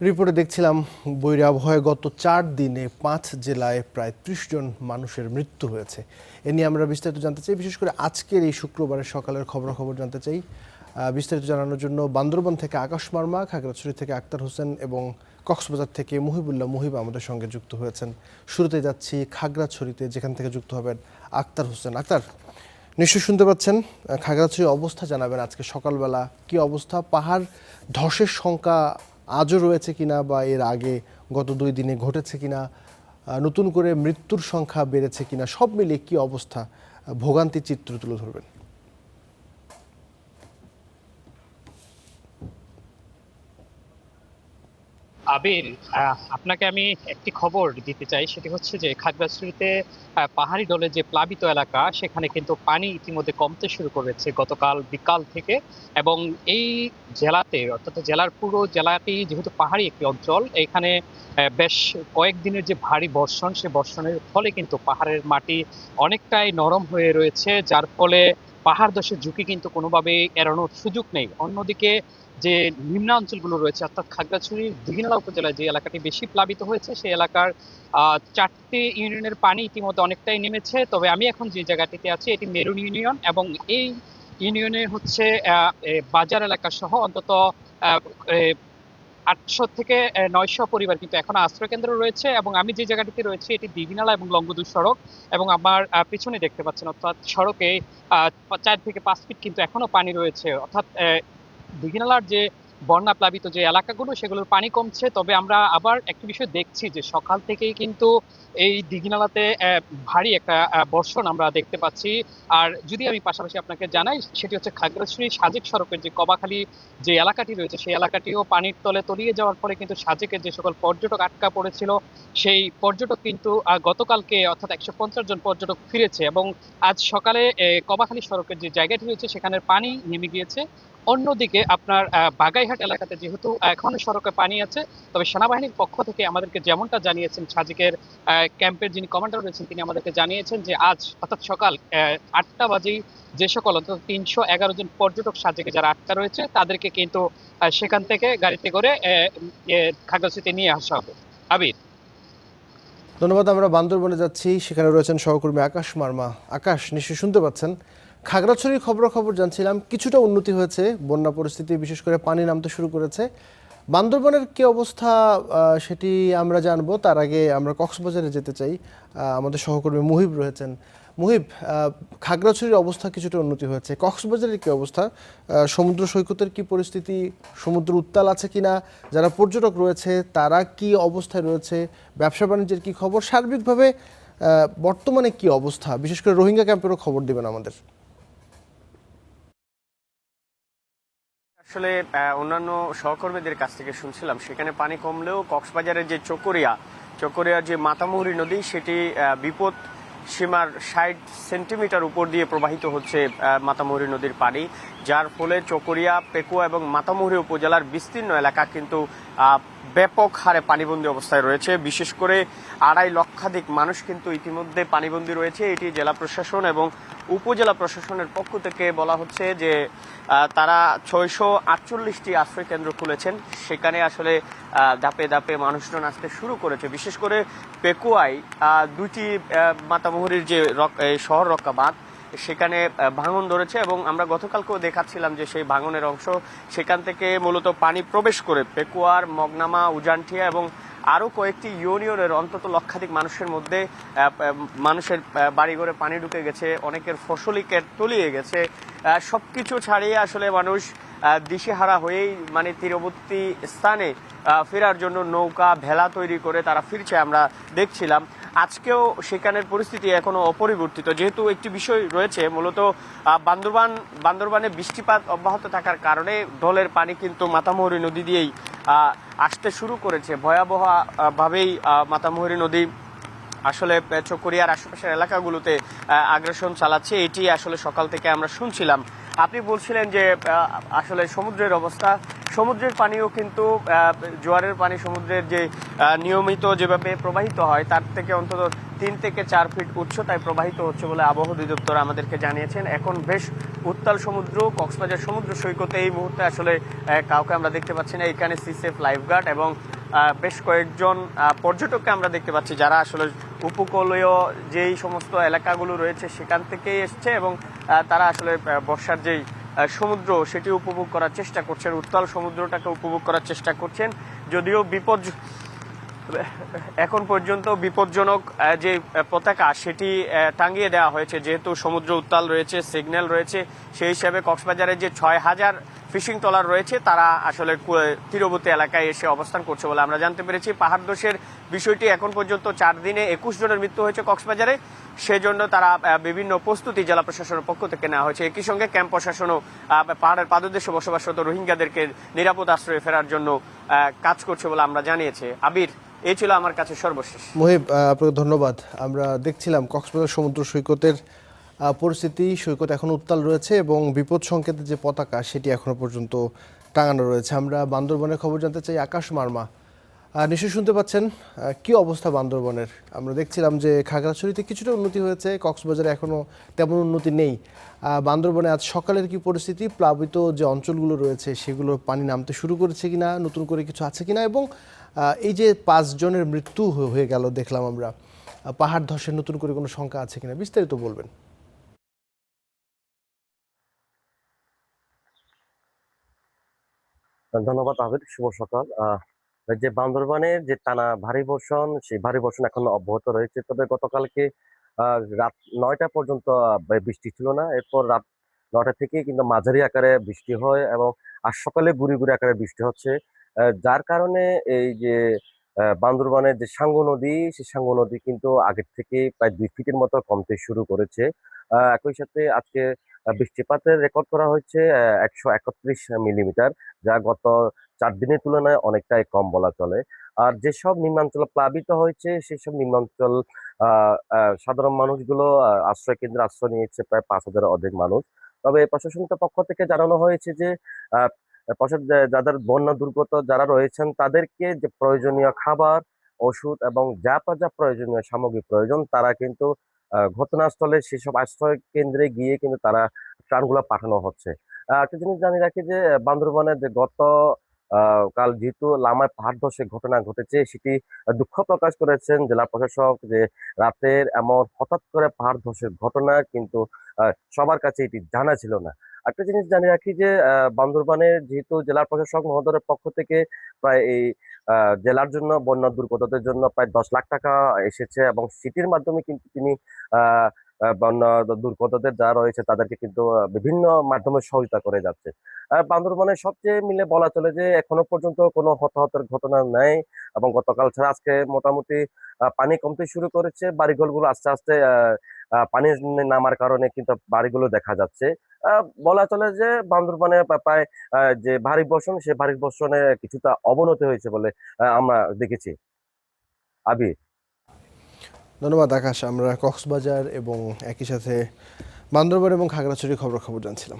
রিপোর্টে দেখছিলাম বৈরী আবহাওয়ায় গত 4 দিনে 5 জেলায় প্রায় 30 জন মানুষের মৃত্যু হয়েছে। এ নিয়ে আমরা বিস্তারিত জানতে চাই, বিশেষ করে আজকের এই শুক্রবারের সকালের খবরাখবর জানতে চাই। বিস্তারিত জানানোর জন্য বান্দরবান থেকে আকাশ মার্মা, খাগড়াছড়ি থেকে আক্তার হোসেন এবং কক্সবাজার থেকে মুহিব আমাদের সঙ্গে যুক্ত হয়েছেন। শুরুতে যাচ্ছি খাগড়াছড়িতে, যেখান থেকে যুক্ত হবেন আক্তার হোসেন। আক্তার, নিশ্চয়ই শুনতে পাচ্ছেন। খাগড়াছড়ির অবস্থা জানাবেন আজকে সকালবেলা কি অবস্থা, পাহাড় ধসের শঙ্কা আজও রয়েছে কিনা বা এর আগে গত 2 দিনে ঘটেছে কিনা, নতুন করে মৃত্যুর সংখ্যা বেড়েছে কিনা, সব মিলিয়ে কি অবস্থা, ভোগান্তির চিত্র তুলে ধরবেন। আবির, আপনাকে আমি একটি খবর দিতে চাই। সেটি হচ্ছে যে খাগড়াছড়িতে পাহাড়ি ঢলে যে প্লাবিত এলাকা, সেখানে কিন্তু পানি ইতিমধ্যে কমতে শুরু করেছে গতকাল বিকাল থেকে। এবং এই জেলাতে, অর্থাৎ জেলার পুরো জেলাটি যেহেতু পাহাড়ি একটি অঞ্চল, এখানে বেশ কয়েকদিনের যে ভারী বর্ষণ, সে বর্ষণের ফলে কিন্তু পাহাড়ের মাটি অনেকটাই নরম হয়ে রয়েছে, যার ফলে পাহাড় ধসের ঝুঁকি কিন্তু কোনোভাবেই এড়ানোর সুযোগ নেই। অন্যদিকে যে নিম্নাঞ্চলগুলো রয়েছে, অর্থাৎ খাগড়াছড়ির দীঘিনালা উপজেলায় যে এলাকাটি বেশি প্লাবিত হয়েছে, সেই এলাকার 4টি ইউনিয়নের পানি ইতিমধ্যে অনেকটাই নেমেছে। তবে আমি এখন যে জায়গাটিতে আছি, এটি মেরুন ইউনিয়ন, এবং এই ইউনিয়নে হচ্ছে বাজার এলাকা সহ অন্তত 800 থেকে 900 পরিবার কিন্তু এখনো আশ্রয় কেন্দ্র রয়েছে। এবং আমি যে জায়গাটিতে রয়েছি, এটি দীঘিনালা এবং লংগদু সড়ক, এবং আমার পিছনে দেখতে পাচ্ছেন, অর্থাৎ সড়কে 4 থেকে 5 ফিট কিন্তু এখনো পানি রয়েছে। অর্থাৎ দীঘিনালার যে বন্যা প্লাবিত যে এলাকাগুলো, সেগুলোর পানি কমছে। তবে আমরা আবার একটি বিষয় দেখছি যে সকাল থেকেই কিন্তু এই দীঘিনালাতে ভারী একটা বর্ষণ আমরা দেখতে পাচ্ছি। আর যদি আমি পাশাপাশি আপনাকে জানাই, সেটি হচ্ছে খাগড়াছড়ি সাজেক সড়কের যে কবাখালী যে এলাকাটি রয়েছে, সেই এলাকাটিও পানির তলে তলিয়ে যাওয়ার ফলে কিন্তু সাজেকের যে সকল পর্যটক আটকা পড়েছিল, সেই পর্যটক কিন্তু গতকালকে অর্থাৎ 150 জন পর্যটক ফিরেছে। এবং আজ সকালে কবাখালী সড়কের যে জায়গাটি রয়েছে, সেখানের পানি নেমে গিয়েছে। অন্যদিকে আপনার বাগাইহাট এলাকাতে যেহেতু এখনো সড়কে পানি আছে, তবে সেনাবাহিনীর পক্ষ থেকে আমাদেরকে যেমনটা জানিয়েছেন, সাজেকের ক্যাম্পের যিনি কমান্ডার রয়েছেন, তিনি আমাদেরকে জানিয়েছেন যে আজ অর্থাৎ সকাল 8টা বাজেই যে সকল অন্তত 311 জন পর্যটক সাজেকে যারা আটকা রয়েছে, তাদেরকে কিন্তু সেখান থেকে গাড়িতে করে খাগড়াছড়িতে নিয়ে আসা হবে। আবির, ধন্যবাদ। আমরা বান্দরবনে যাচ্ছি, সেখানে রয়েছেন সহকর্মী আকাশ মার্মা। আকাশ, নিশ্চয়ই শুনতে পাচ্ছেন। খাগড়াছড়ির খবরাখবর জানছিলাম, কিছুটা উন্নতি হয়েছে, বন্যা পরিস্থিতি বিশেষ করে পানি নামতে শুরু করেছে। বান্দরবনের কি অবস্থা সেটি আমরা জানবো, তার আগে আমরা কক্সবাজারে যেতে চাই। আমাদের সহকর্মী মুহিব রয়েছেন। মুহিব, খাগড়াছড়ির অবস্থা কিছুটা উন্নতি হয়েছে, কক্সবাজারের কি অবস্থা? সমুদ্র সৈকতের কি পরিস্থিতি? সমুদ্র উত্তাল আছে কিনা? যারা পর্যটক রয়েছে তারা কি অবস্থায় রয়েছে? ব্যবসা বাণিজ্যের কি খবর? সার্বিকভাবে বর্তমানে কি অবস্থা? বিশেষ করে রোহিঙ্গা ক্যাম্পেরও খবর দিবেন আমাদের। আসলে অন্যান্য সহকর্মীদের কাছ থেকে শুনছিলাম, সেখানে পানি কমলেও কক্সবাজারের যে চকরিয়ার যে মাতামুহুরী নদী, সেটি বিপদ সীমার 60 সেন্টিমিটার উপর দিয়ে প্রবাহিত হচ্ছে মাতামুহুরী নদীর পানি, যার ফলে চকরিয়া, পেকুয়া এবং মাতামুহুরী উপজেলার বিস্তীর্ণ এলাকা কিন্তু ব্যাপক হারে পানিবন্দী অবস্থায় রয়েছে। বিশেষ করে 2.5 লক্ষাধিক মানুষ কিন্তু ইতিমধ্যে পানিবন্দী রয়েছে। এটি জেলা প্রশাসন এবং উপজেলা প্রশাসনের পক্ষ থেকে বলা হচ্ছে যে তারা 648টি আশ্রয় কেন্দ্র খুলেছেন। সেখানে আসলে ধাপে ধাপে মানুষজন আসতে শুরু করেছে। বিশেষ করে পেকুয়ায় 2টি মাতামুহুরীর যে শহর রক্ষা বাঁধ, সেখানে ভাঙন ধরেছে, এবং আমরা গতকালকেও দেখাচ্ছিলাম যে সেই ভাঙনের অংশ, সেখান থেকে মূলত পানি প্রবেশ করে পেকুয়ার, মগনামা, উজানঠিয়া এবং আরো কয়েকটি ইউনিয়নের অন্তত লক্ষাধিক মানুষের বাড়িঘরে পানি ঢুকে গেছে, অনেকের ফসলি ক্ষেত তলিয়ে গেছে। সবকিছু ছাড়িয়ে আসলে মানুষ দিশেহারা হয়েই তীরবর্তী স্থানে ফেরার জন্য নৌকা, ভেলা তৈরি করে তারা ফিরছে, আমরা দেখছিলাম। আজকেও সেখানের পরিস্থিতি এখনো অপরিবর্তিত, যেহেতু একটি বিষয় রয়েছে, মূলত বান্দরবানে বৃষ্টিপাত অব্যাহত থাকার কারণে ঢলের পানি কিন্তু মাতামুহুরী নদী দিয়েই আসতে শুরু করেছে। ভয়াবহ ভাবেই মাতামুহুরী নদী আসলে চকরিয়ার আশেপাশের এলাকাগুলোতে আগ্রাসন চালাচ্ছে। এটি আসলে সকাল থেকে আমরা শুনছিলাম। আপনি বলছিলেন যে আসলে সমুদ্রের অবস্থা, সমুদ্রের পানিও কিন্তু জোয়ারের পানি সমুদ্রের যে নিয়মিত যেভাবে প্রবাহিত হয় তার থেকে অন্তত 3 থেকে 4 ফিট উচ্চতায় প্রবাহিত হচ্ছে বলে আবহাওয়া অধিদপ্তর আমাদেরকে জানিয়েছেন। এখন বেশ উত্তাল সমুদ্র, কক্সবাজার সমুদ্র সৈকতে এই মুহূর্তে আসলে কাউকে আমরা দেখতে পাচ্ছি না। এখানে সিসেফ লাইফগার্ড এবং বেশ কয়েকজন পর্যটককে আমরা দেখতে পাচ্ছি যারা আসলে উপকূলীয় যেই সমস্ত এলাকাগুলো রয়েছে সেখান থেকেই এসছে এবং তারা আসলে বর্ষার যেই সমুদ্র সেটি উপভোগ করার চেষ্টা করছেন, উত্তাল সমুদ্রটাকে উপভোগ করার চেষ্টা করছেন। যদিও এখন পর্যন্ত বিপজ্জনক যে পতাকা সেটি টাঙিয়ে দেওয়া হয়েছে, যেহেতু সমুদ্র উত্তাল রয়েছে, সিগন্যাল রয়েছে, সেই হিসাবে কক্সবাজারে যে 6,000 ফিশিং ট্রলার রয়েছে তারা আসলে তীরবর্তী এলাকায় এসে অবস্থান করছে বলে আমরা জানতে পেরেছি। পাহাড় ধসের বিষয়টি এখন পর্যন্ত 4 দিনে 21 জনের মৃত্যু হয়েছে কক্সবাজারে, সেজন্য তারা বিভিন্ন প্রস্তুতি জেলা প্রশাসনের পক্ষ থেকে নেওয়া হয়েছে। একই সঙ্গে ক্যাম্প প্রশাসনও পাহাড়ের পাদদেশে বসবাসরত রোহিঙ্গাদেরকে নিরাপদ আশ্রয়ে ফেরার জন্য কাজ করছে বলে আমরা জানিয়েছি। আবির, এই ছিল আমার কাছে সর্বশেষ। মুহিব, আপনাকে ধন্যবাদ। আমরা দেখছিলাম কক্সবাজার সমুদ্র সৈকতের পরিস্থিতি, সৈকত এখন উত্তাল রয়েছে এবং বিপদ সংকেতের যে পতাকা সেটি এখনো পর্যন্ত টাঙানো রয়েছে। আমরা বান্দরবনের খবর জানতে চাই আকাশ মার্মা। নিশ্চয়ই শুনতে পাচ্ছেন কি অবস্থা বান্দরবনের। আমরা দেখছিলাম যে খাগড়াছড়িতে কিছুটা উন্নতি হয়েছে, কক্সবাজারে এখনও তেমন উন্নতি নেই। বান্দরবনে আজ সকালের কি পরিস্থিতি, প্লাবিত যে অঞ্চলগুলো রয়েছে সেগুলোর পানি নামতে শুরু করেছে কিনা, নতুন করে কিছু আছে কিনা, এবং এই যে 5 জনের মৃত্যু হয়ে গেল দেখলাম আমরা, পাহাড় ধসের নতুন করে কোনো শঙ্কা আছে কিনা, বিস্তারিত বলবেন। ধন্যবাদ আবির, শুভ সকাল। যে বান্দরবানের যে টানা ভারী বর্ষণ, সেই ভারী বর্ষণ এখন অব্যাহত রয়েছে। তবে গতকালকে রাত 9টা পর্যন্ত বৃষ্টি ছিল না। এরপর রাত 9টা থেকে কিন্তু মাঝারি আকারে বৃষ্টি হয় এবং আজ সকালে গুড়ি গুড়ি আকারে বৃষ্টি হচ্ছে, যার কারণে এই যে বান্দরবানের যে সাঙ্গু নদী, সেই সাঙ্গু নদী কিন্তু আগের থেকে প্রায় 2 ফিটের মতো কমতে শুরু করেছে। একই সাথে আজকে বৃষ্টিপাতের রেকর্ড করা হয়েছে 131 মিলিমিটার, যা গত 4 দিনের তুলনায় অনেকটাই কম বলা চলে। আর যেসব নিম্নাঞ্চল প্লাবিত হয়েছে সেসব নিম্নাঞ্চল সাধারণ মানুষগুলো আশ্রয় কেন্দ্রে আশ্রয় নিয়েছে প্রায় 5,000 অধিক মানুষ। তবে প্রশাসনের পক্ষ থেকে জানানো হয়েছে যে আহ, যাদের বন্যা দুর্গত যারা রয়েছেন তাদেরকে যে প্রয়োজনীয় খাবার, ওষুধ এবং যা যা প্রয়োজনীয় সামগ্রী প্রয়োজন তারা কিন্তু ঘটনাস্থলে সেসব আশ্রয় কেন্দ্রে গিয়ে কিন্তু তারা ত্রাণগুলো পাঠানো হচ্ছে। একটা জিনিস জানিয়ে রাখি যে বান্দরবানের যে কাল যেহেতু লামায় পাহাড় ধসের ঘটনা ঘটেছে, সেটি দুঃখ প্রকাশ করেছেন জেলা প্রশাসক, যে রাতের এমন হঠাৎ করে পাহাড় ধসের ঘটনা কিন্তু সবার কাছে এটি জানা ছিল না। একটা জিনিস জানিয়ে রাখি যে বান্দরবানের যেহেতু জেলা প্রশাসক মহোদয়ের পক্ষ থেকে প্রায় এই জেলার জন্য বন্যা দুর্গতদের জন্য প্রায় 10 লাখ টাকা এসেছে এবং সিটির মাধ্যমে কিন্তু তিনি আহ বন্যা দুর্গতদের যারা রয়েছে তাদেরকে কিন্তু বিভিন্ন মাধ্যমে সহযোগিতা করে যাচ্ছে। বান্দরবানের সবচেয়ে মিলে বলা চলে যে এখনো পর্যন্ত কোনো হতাহতের ঘটনা নেই এবং গতকাল ছাড়া আজকে মোটামুটি পানি কমতে শুরু করেছে। বাড়িঘরগুলো আস্তে আস্তে পানি নামার কারণে কিন্তু বাড়িগুলো দেখা যাচ্ছে। বলা চলে যে বান্দরবানে প্রায় যে ভারী বর্ষণ, সে ভারী বর্ষণে কিছুটা অবনতি হয়েছে বলে আমরা দেখেছি। আবি, ধন্যবাদ আকাশ। আমরা কক্সবাজার এবং একই সাথে বান্দরবান এবং খাগড়াছড়ির খবর জানছিলাম।